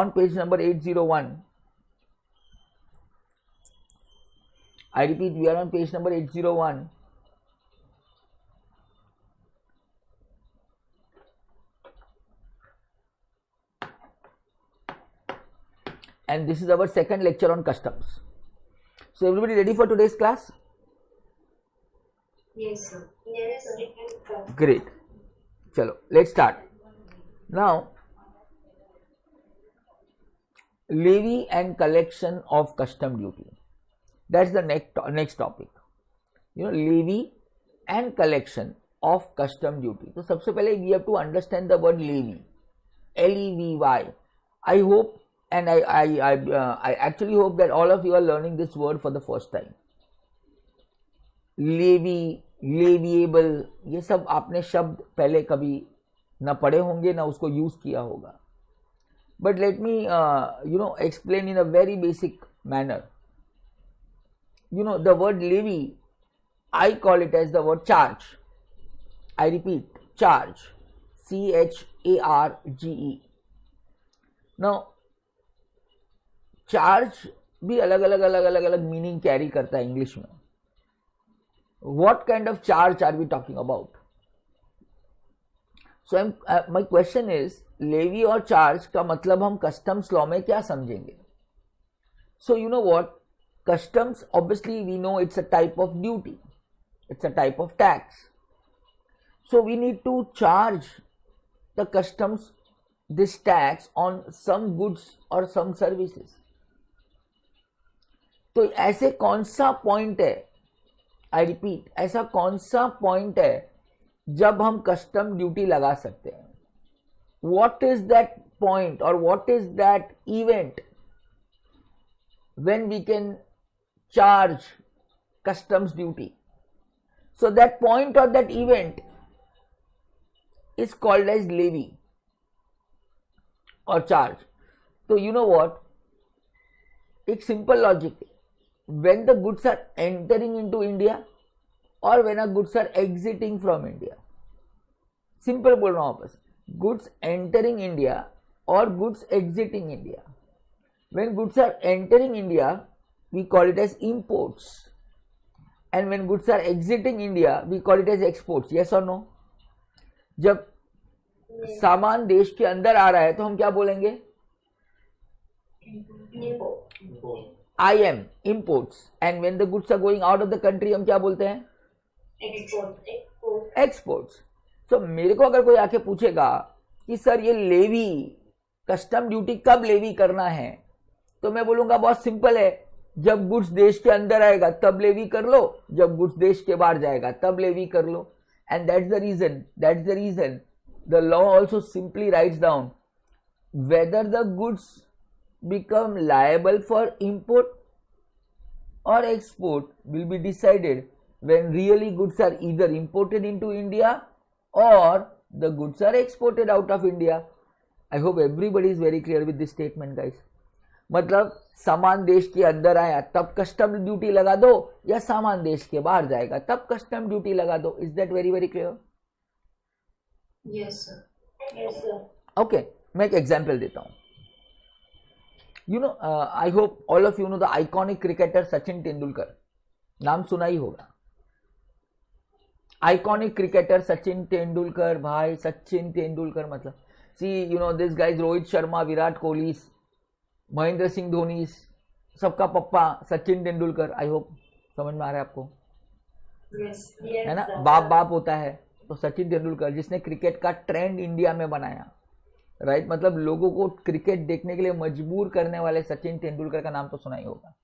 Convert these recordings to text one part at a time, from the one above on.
on page number 801. I repeat, we are on page number 801. And this is our second lecture on customs. So everybody ready for today's class? Yes, sir. Yes, sir. Great. Chalo, let's start. Now, levy and collection of custom duty. That's the next topic. You know, levy and collection of custom duty. So सबसे पहले we have to understand the word levy. L-E-V-Y. I hope and I actually hope that all of you are learning this word for the first time. Levy, leviable, ये सब आपने शब्द पहले कभी ना पढ़े होंगे ना उसको यूज किया होगा. But let me explain in a very basic manner. You know, the word levy, I call it as the word charge. I repeat, charge. C-H-A-R-G-E. Now, charge भी अलग अलग मीनिंग कैरी करता है इंग्लिश में. What kind of charge are we talking about? So my question is, levy और charge का मतलब हम customs law में क्या समझेंगे? So you know what? Customs, obviously we know it's a type of duty. It's a type of tax. So we need to charge the customs this tax on some goods or some services. तो ऐसे कौन सा point है, I repeat, ऐसा कौन सा point है जब हम कस्टम ड्यूटी लगा सकते हैं? व्हाट इज दैट पॉइंट और what is that event when we can charge customs duty? So that point or that event is called as levy or charge. So you know what? एक simple logic. When the goods are entering into India or when the goods are exiting from India. Simple बोल रहा हूँ वापस. Goods entering India or goods exiting India. When goods are entering India, we call it as imports. And when goods are exiting India, we call it as exports. Yes or no? जब सामान देश के अंदर आ रहा है तो हम क्या बोलेंगे? IM, imports. And when the goods are going out of the country, हम क्या बोलते हैं? Exports. So मेरे को अगर कोई आके पूछेगा कि सर ये लेवी, कस्टम ड्यूटी कब लेवी करना है, तो मैं बोलूंगा बहुत सिंपल है, जब गुड्स देश के अंदर आएगा तब लेवी कर लो, जब गुड्स देश के बाहर जाएगा तब लेवी कर लो. And that's the reason the law also simply writes down whether the goods become liable for import or export will be decided when really goods are either imported into India or the goods are exported out of India. I hope everybody is very clear with this statement, guys. मतलब सामान देश के अंदर आया तब custom duty लगा दो या सामान देश के बाहर जाएगा तब कस्टम ड्यूटी लगा दो. Is that very very clear? Yes sir. Yes sir. Okay, मैं एक एग्जांपल देता हूं. You know, I hope all of you know the iconic cricketer Sachin Tendulkar. नाम सुना ही होगा. Iconic cricketer Sachin Tendulkar. भाई सचिन तेंदुलकर मतलब see you know this guys Rohit Sharma, Virat Kohli, Mahendra Singh Dhoni, सबका पप्पा सचिन तेंदुलकर. आई होप समझ में आ रहा है आपको? है ना? बाप बाप होता है. तो सचिन तेंदुलकर जिसने क्रिकेट का ट्रेंड इंडिया में बनाया, राइट? मतलब लोगों को क्रिकेट देखने के लिए मजबूर करने वाले सचिन तेंदुलकर का नाम तो सुना ही होगा.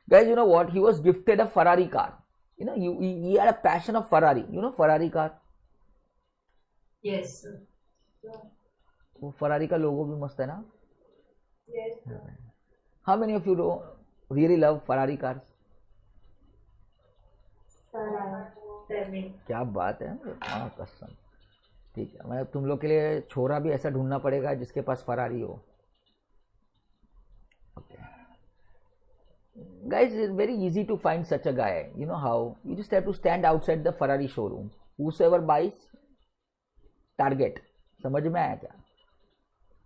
Guys, you know what? He was gifted a Ferrari car. You know, he had a passion of Ferrari. You know Ferrari car? Yes, sir. वो Ferrari का लोगो भी मस्त है ना? Yes, sir. How many of you really love Ferrari cars? क्या बात है? हाँ कसम. ठीक है, मैं तुम लोग के लिए छोरा भी ऐसा ढूंढना पड़ेगा जिसके पास Ferrari हो. Okay. Guys, it's very easy to find such a guy. You know how? You just have to stand outside the Ferrari showroom. Whosoever buys, target. समझ में आया क्या?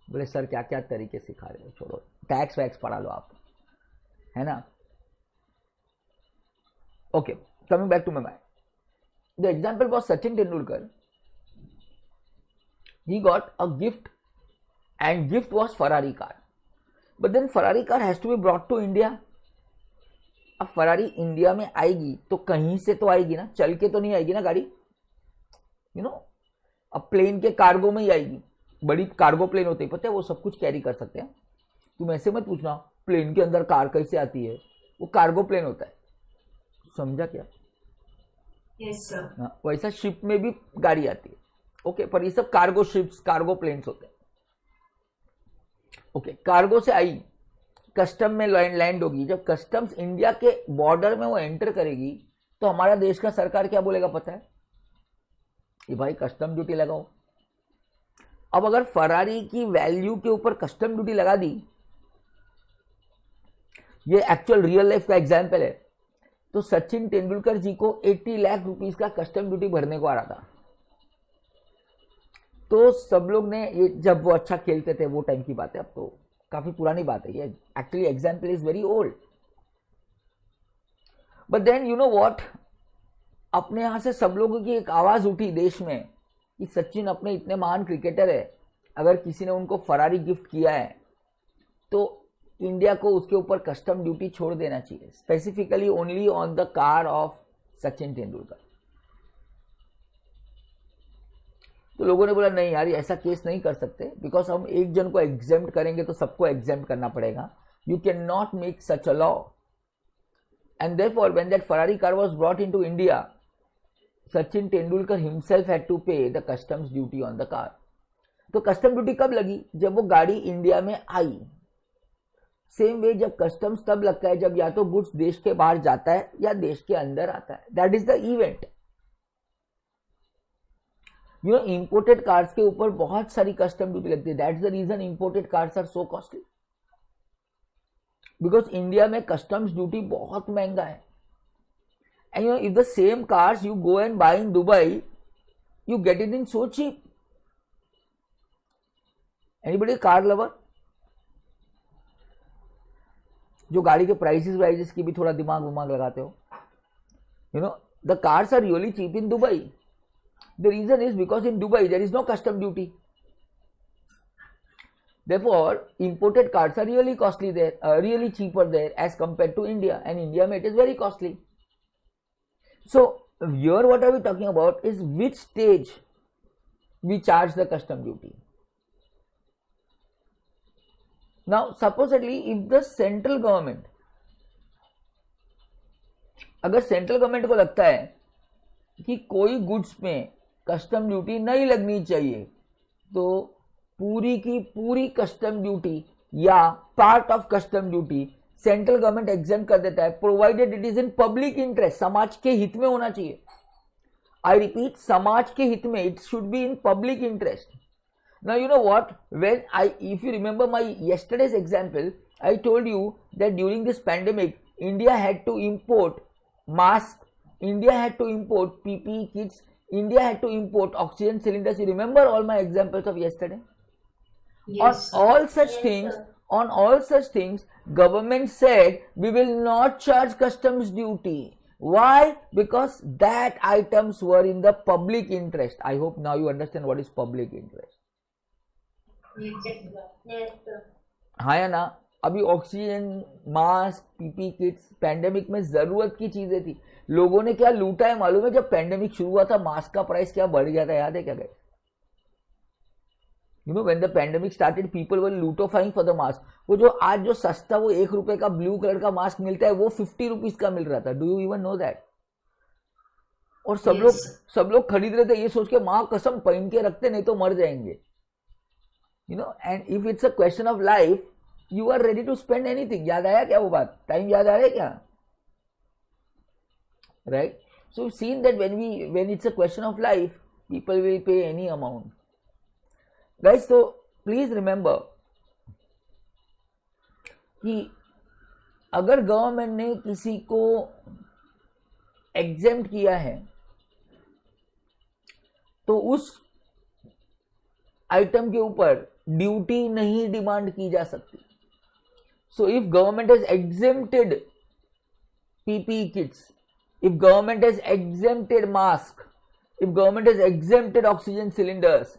बोले सर क्या क्या तरीके सिखा रहे हो, छोड़ो टैक्स वैक्स पढ़ा लो आप, है ना. Okay, coming back to my mind, the example was Sachin Tendulkar. He got a gift and gift was Ferrari car. But then Ferrari car has to be brought to India. अब Ferrari इंडिया में आएगी तो कहीं से तो आएगी ना, चल के तो नहीं आएगी ना गाड़ी, यू नो. अब प्लेन के कार्गो में ही आएगी, बड़ी कार्गो प्लेन होती है, पता है वो सब कुछ कैरी कर सकते हैं. तुम ऐसे मत पूछना प्लेन के अंदर कार कैसे आती है, वो कार्गो प्लेन होता है, समझा क्या. Yes, sir. हाँ, वैसा शिप में भी गाड़ी आती है. ओके, पर ये सब कार्गो शिप्स, कार्गो प्लेन्स होते हैं. ओके, कार्गो से आई, कस्टम में लैंड होगी. जब कस्टम्स इंडिया के बॉर्डर में वो एंटर करेगी तो हमारा देश का सरकार क्या बोलेगा पता है, कि भाई कस्टम ड्यूटी लगाओ. अब अगर फरारी की वैल्यू के ऊपर कस्टम ड्यूटी लगा दी, ये एक्चुअल रियल लाइफ का एग्जाम्पल है, तो सचिन तेंदुलकर जी को 80 लाख रुपीस का कस्टम ड्यूटी भरने को आ रहा था. तो सब लोग ने ये, जब वो अच्छा खेलते थे वो टाइम की बात है, अब तो काफी पुरानी बात है ये, actually example is very old. But then you know what, अपने यहां से सब लोगों की एक आवाज उठी देश में कि सचिन अपने इतने महान क्रिकेटर है, अगर किसी ने उनको फरारी गिफ्ट किया है तो इंडिया को उसके ऊपर कस्टम ड्यूटी छोड़ देना चाहिए, specifically only on the car of Sachin Tendulkar. तो लोगों ने बोला नहीं यार ऐसा केस नहीं कर सकते, बिकॉज हम एक जन को एग्जेम्प्ट करेंगे तो सबको एग्जेम्प्ट करना पड़ेगा. You can not make such a law. And therefore when that Ferrari car was brought into India, Sachin Tendulkar himself had to pay the customs duty on the car. तो कस्टम ड्यूटी कब लगी, जब वो गाड़ी इंडिया में आई. Same way जब customs तब लगता है जब या तो गुड्स देश के बाहर जाता है या देश के अंदर आता है. That is the event. You know, imported cars के ऊपर बहुत सारी कस्टम ड्यूटी लगती है. That's the reason imported cars are so costly, because India में कस्टम्स ड्यूटी बहुत महंगा है. And you know, if the same cars you go and buy in Dubai, you get it in so cheap. Anybody car lover, जो गाड़ी के prices की भी थोड़ा दिमाग लगाते हो, you know, the cars are really cheap in Dubai. The reason is because in Dubai there is no custom duty. Therefore, imported cars are really costly there, really cheaper there as compared to India, and India it is very costly. So here what are we talking about is which stage we charge the custom duty. Now supposedly if the central government, अगर central government को लगता है कि कोई goods में custom duty नहीं लगनी चाहिए, तो पूरी की पूरी कस्टम ड्यूटी या part of custom duty central government exempt कर देता है, provided it is in public interest. समाज के हित में होना चाहिए. आई रिपीट, समाज के हित में, it should be in public interest. Now you know what, when I, if you remember my yesterday's example, I told you that during this pandemic India had to import mask, India had to import PPE kits, India had to import oxygen cylinders. You remember all my examples of yesterday? Yes, sir. On all such Yes, things, sir. on all such things, government said we will not charge customs duty. Why? Because that items were in the public interest. I hope now you understand what is public interest. Yes, sir. Yes, sir. हाँ या ना. अभी oxygen, mask, PP kits pandemic में जरूरत की चीजें थी. लोगों ने क्या लूटा है मालूम है, जब पैंडेमिक शुरू हुआ था मास्क का प्राइस क्या बढ़ गया था, याद है क्या guys? You know, when the pandemic started people were lootofying for the mask. वो जो आज जो सस्ता वो 1 रुपए का ब्लू कलर का मास्क मिलता है, वो 50 रुपीज का मिल रहा था. Do you even know that? और सब लोग खरीद रहे थे ये सोच के मां कसम पहन के रखते नहीं तो मर जाएंगे. You know, and if it's a question of life, you are ready to spend anything. याद आया क्या वो बात? टाइम याद आ रहा है क्या? Right? So we've seen that when it's a question of life, people will pay any amount. Guys, so please remember कि अगर गवर्नमेंट ने किसी को एग्जेम्प्ट किया है तो उस आइटम के ऊपर ड्यूटी नहीं डिमांड की जा सकती. So if government has exempted PPE kits, if government has exempted mask, if government has exempted oxygen cylinders,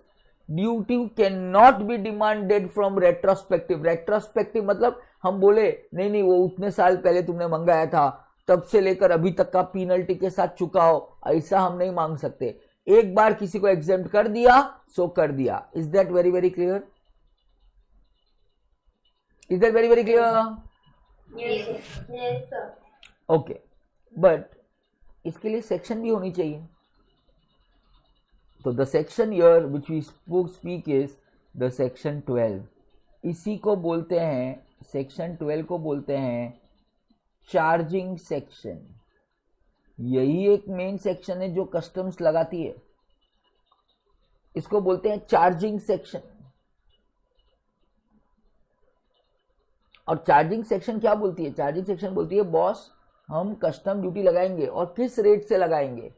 duty cannot be demanded from retrospective. retrospective मतलब हम बोले नहीं वो उतने साल पहले तुमने मंगाया था, तब से लेकर अभी तक का पेनल्टी के साथ चुकाओ, ऐसा हम नहीं मांग सकते. एक बार किसी को एग्जेम्प्ट कर दिया सो कर दिया. Is that very very clear? Is that very very clear? Yes, sir. Yes, sir. Okay, but इसके लिए सेक्शन भी होनी चाहिए. तो the section here which we speak is the section 12. इसी को बोलते हैं, सेक्शन 12 को बोलते हैं चार्जिंग सेक्शन. यही एक मेन सेक्शन है जो कस्टम्स लगाती है. इसको बोलते हैं चार्जिंग सेक्शन. और चार्जिंग सेक्शन क्या बोलती है? चार्जिंग सेक्शन बोलती है बॉस हम कस्टम ड्यूटी लगाएंगे, और किस रेट से लगाएंगे?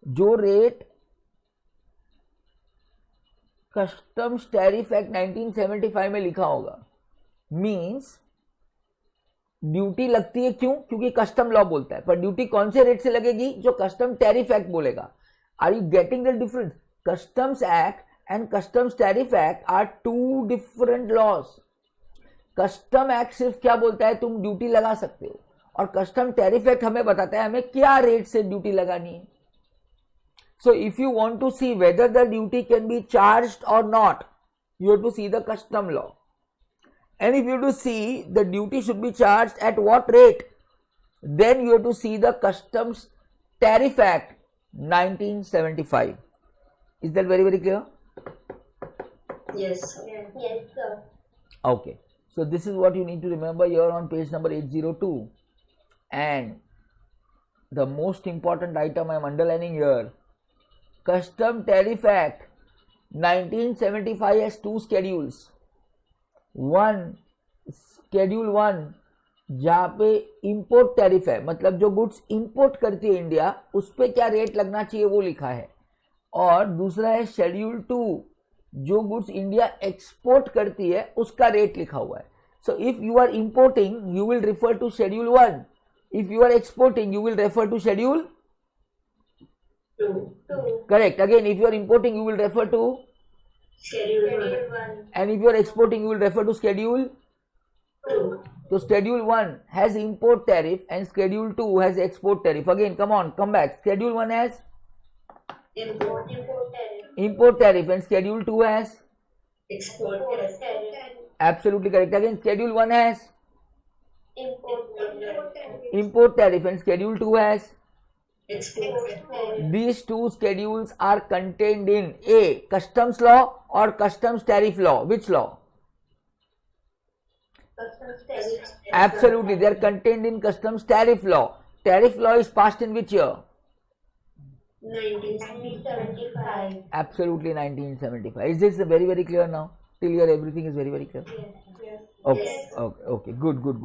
जो रेट कस्टम्स टैरिफ एक्ट 1975 में लिखा होगा. मींस ड्यूटी लगती है क्यों? क्योंकि कस्टम लॉ बोलता है. पर ड्यूटी कौन से रेट से लगेगी? जो कस्टम टैरिफ एक्ट बोलेगा. Are you getting the difference? Customs act and customs tariff act are two different laws. Custom act सिर्फ क्या बोलता है? तुम ड्यूटी लगा सकते हो, और कस्टम टैरिफ एक्ट हमें बताता है हमें क्या रेट से ड्यूटी लगानी है. So if you want to see whether the duty can be charged और not, you have to see the custom law. And if you have to see the duty should be charged at what rate, then you have to see the Customs Tariff Act 1975. Is that very very clear? Yes, sir. Yes, sir. Okay, so this is what you need to remember here on page number 802. And the most important item I am underlining here, Custom Tariff Act 1975 has two schedules. One, Schedule 1 जहाँ पे import tariff है, मतलब जो goods import करती है India उस पे क्या रेट लगना चाहिए वो लिखा है. और दूसरा है Schedule 2 जो गुड्स इंडिया एक्सपोर्ट करती है उसका रेट लिखा हुआ है. So if you are importing you will refer to Schedule 1. If you are exporting you will refer to Schedule 2. Correct. Again, if you are importing you will refer to, Schedule 1. and if you are exporting you will refer to Schedule. 2. So Schedule 1 has import tariff and Schedule 2 has export tariff. Again, come on, come back. Schedule 1 has Import tariff. import tariff and Schedule 2 has Export tariff. absolutely correct. Again, Schedule 1 has Import tariff. import tariff and Schedule 2 has. Export tariff. These two schedules are contained in A. Customs law or customs tariff law. Which law? Customs tariff. Absolutely, they are contained in customs tariff law. Tariff law is passed in which year? 1975. Absolutely 1975. Is this very very clear now? Till here everything is very very clear. Yes. Okay, okay, okay. Good, good.